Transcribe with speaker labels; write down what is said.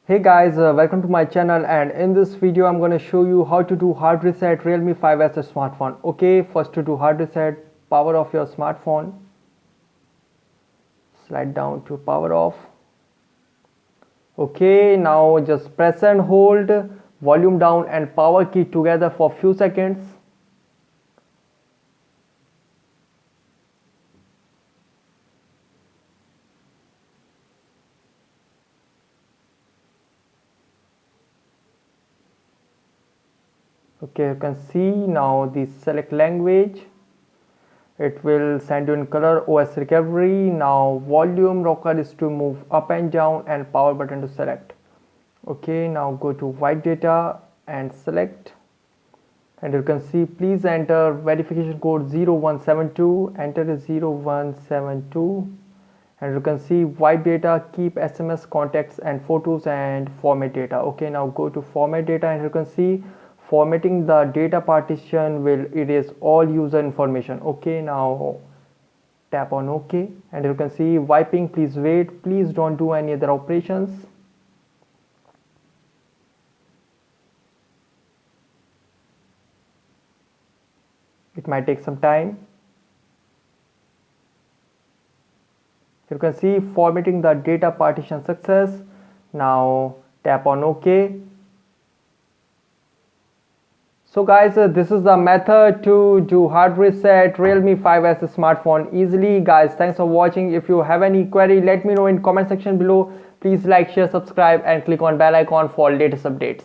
Speaker 1: Hey guys, welcome to my channel, and in this video I'm going to show you how to do hard reset Realme 5S smartphone. Okay, first to do hard reset, power off your smartphone, slide down to power off. Okay, now just press and hold volume down and power key together for few seconds. Okay, you can see now the select language. It will send you in color OS recovery. Now volume rocker is to move up and down and power button to select. Okay, now go to white data and select, and you can see please enter verification code 0172. Enter is 0172, and you can see white data, keep SMS, contacts and photos, and format data. Okay, now go to format data, and you can see formatting the data partition will erase all user information. Okay, now tap on OK, and you can see wiping. Please wait, please don't do any other operations. It might take some time. You can see formatting the data partition success. Now tap on OK. So guys, this is the method to do hard reset Realme 5S smartphone easily. Guys, thanks for watching. If you have any query, let me know in comment section below. Please like, share, subscribe and click on bell icon for latest updates.